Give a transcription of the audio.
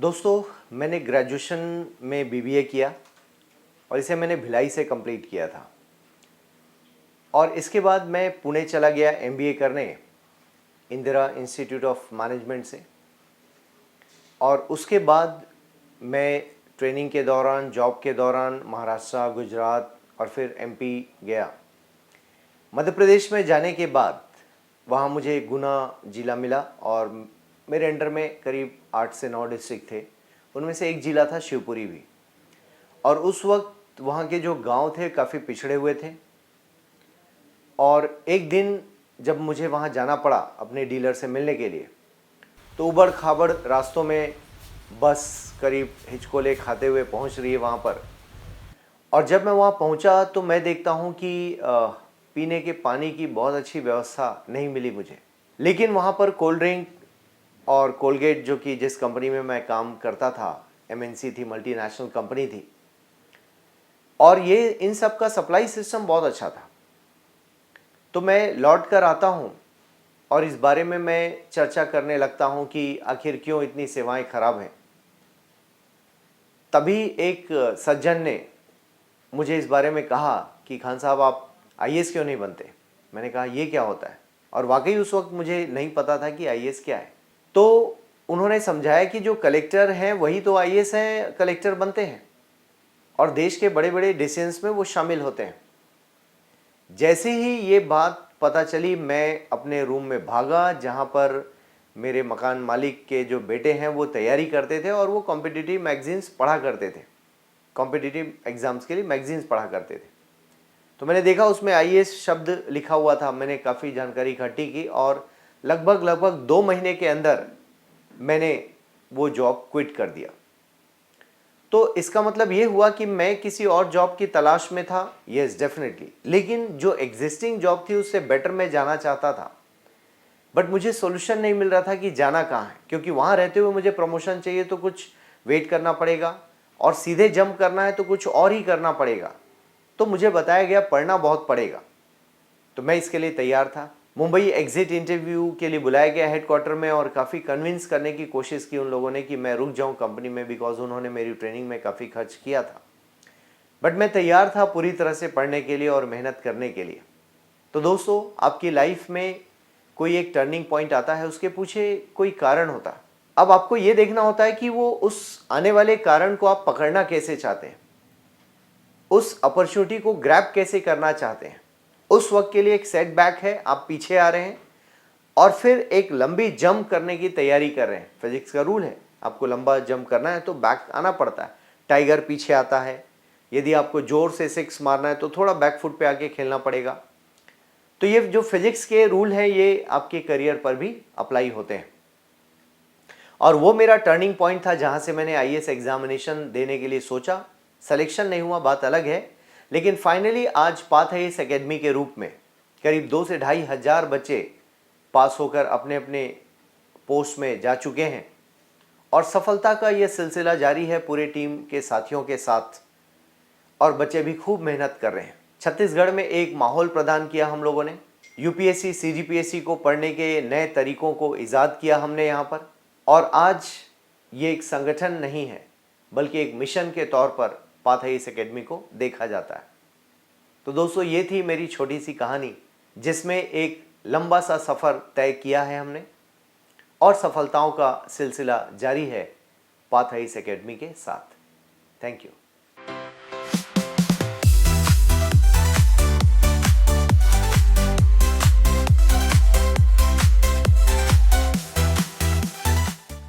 दोस्तों, मैंने ग्रेजुएशन में बीबीए किया और इसे मैंने भिलाई से कंप्लीट किया था। और इसके बाद मैं पुणे चला गया एमबीए करने इंदिरा इंस्टीट्यूट ऑफ मैनेजमेंट से। और उसके बाद मैं ट्रेनिंग के दौरान, जॉब के दौरान महाराष्ट्र, गुजरात और फिर एमपी गया। मध्य प्रदेश में जाने के बाद वहाँ मुझे गुना ज़िला मिला और मेरे अंडर में करीब 8 से 9 डिस्ट्रिक्ट थे। उनमें से एक ज़िला था शिवपुरी भी। और उस वक्त वहाँ के जो गांव थे काफ़ी पिछड़े हुए थे। और एक दिन जब मुझे वहाँ जाना पड़ा अपने डीलर से मिलने के लिए, तो उबड़ खाबड़ रास्तों में बस करीब हिचकोले खाते हुए पहुँच रही है वहाँ पर। और जब मैं वहाँ पहुँचा तो मैं देखता हूँ कि पीने के पानी की बहुत अच्छी व्यवस्था नहीं मिली मुझे। लेकिन वहाँ पर कोल्ड ड्रिंक और कोलगेट, जो कि जिस कंपनी में मैं काम करता था, एमएनसी थी, मल्टीनेशनल कंपनी थी, और ये इन सब का सप्लाई सिस्टम बहुत अच्छा था। तो मैं लौट कर आता हूँ और इस बारे में मैं चर्चा करने लगता हूँ कि आखिर क्यों इतनी सेवाएं खराब हैं। तभी एक सज्जन ने मुझे इस बारे में कहा कि खान साहब, आप आईएएस क्यों नहीं बनते। मैंने कहा ये क्या होता है, और वाकई उस वक्त मुझे नहीं पता था कि आईएएस क्या है। तो उन्होंने समझाया कि जो कलेक्टर हैं वही तो आईएएस हैं, कलेक्टर बनते हैं और देश के बड़े बड़े डिसीजंस में वो शामिल होते हैं। जैसे ही ये बात पता चली, मैं अपने रूम में भागा जहाँ पर मेरे मकान मालिक के जो बेटे हैं वो तैयारी करते थे और वो कॉम्पिटिटिव मैगजीन्स पढ़ा करते थे, कॉम्पिटिटिव एग्ज़ाम्स के लिए मैगजीन्स पढ़ा करते थे। तो मैंने देखा उसमें आईएएस शब्द लिखा हुआ था। मैंने काफ़ी जानकारी इकट्ठी की और लगभग 2 महीने के अंदर मैंने वो जॉब क्विट कर दिया। तो इसका मतलब ये हुआ कि मैं किसी और जॉब की तलाश में था, यस डेफिनेटली, लेकिन जो एग्जिस्टिंग जॉब थी उससे बेटर मैं जाना चाहता था। बट मुझे सोल्यूशन नहीं मिल रहा था कि जाना कहाँ है, क्योंकि वहाँ रहते हुए मुझे प्रमोशन चाहिए तो कुछ वेट करना पड़ेगा, और सीधे जंप करना है तो कुछ और ही करना पड़ेगा। तो मुझे बताया गया पढ़ना बहुत पड़ेगा। तो मैं इसके लिए तैयार था। मुंबई एग्जिट इंटरव्यू के लिए बुलाया गया हेडक्वार्टर में, और काफ़ी कन्विंस करने की कोशिश की उन लोगों ने कि मैं रुक जाऊं कंपनी में, बिकॉज उन्होंने मेरी ट्रेनिंग में काफ़ी खर्च किया था। बट मैं तैयार था पूरी तरह से पढ़ने के लिए और मेहनत करने के लिए। तो दोस्तों, आपकी लाइफ में कोई एक टर्निंग पॉइंट आता है, उसके पीछे कोई कारण होता है। अब आपको ये देखना होता है कि वो उस आने वाले कारण को आप पकड़ना कैसे चाहते हैं, उस अपॉर्चुनिटी को ग्रैब कैसे करना चाहते हैं। उस वक्त के लिए एक सेटबैक है, आप पीछे आ रहे हैं और फिर एक लंबी जंप करने की तैयारी कर रहे हैं। फिजिक्स का रूल है, आपको लंबा जंप करना है तो बैक आना पड़ता है। टाइगर पीछे आता है, यदि आपको जोर से 6 मारना है तो थोड़ा बैक फुट पे आके खेलना पड़ेगा। तो ये जो फिजिक्स के रूल हैं ये आपके करियर पर भी अप्लाई होते हैं। और वो मेरा टर्निंग पॉइंट था जहां से मैंने आईएएस एग्जामिनेशन देने के लिए सोचा। सिलेक्शन नहीं हुआ, बात अलग है, लेकिन फाइनली आज पाथ है इस एकेडमी के रूप में करीब 2 से 2.5 हज़ार बच्चे पास होकर अपने अपने पोस्ट में जा चुके हैं। और सफलता का यह सिलसिला जारी है पूरे टीम के साथियों के साथ, और बच्चे भी खूब मेहनत कर रहे हैं। छत्तीसगढ़ में एक माहौल प्रदान किया हम लोगों ने। यूपीएससी सीजीपीएससी को पढ़ने के नए तरीकों को ईजाद किया हमने यहाँ पर। और आज ये एक संगठन नहीं है बल्कि एक मिशन के तौर पर पाथ है इस एकेडमी को देखा जाता है। तो दोस्तों, ये थी मेरी छोटी सी कहानी जिसमें एक लंबा सा सफ़र तय किया है हमने, और सफलताओं का सिलसिला जारी है पाथ है इस एकेडमी के साथ। Thank you.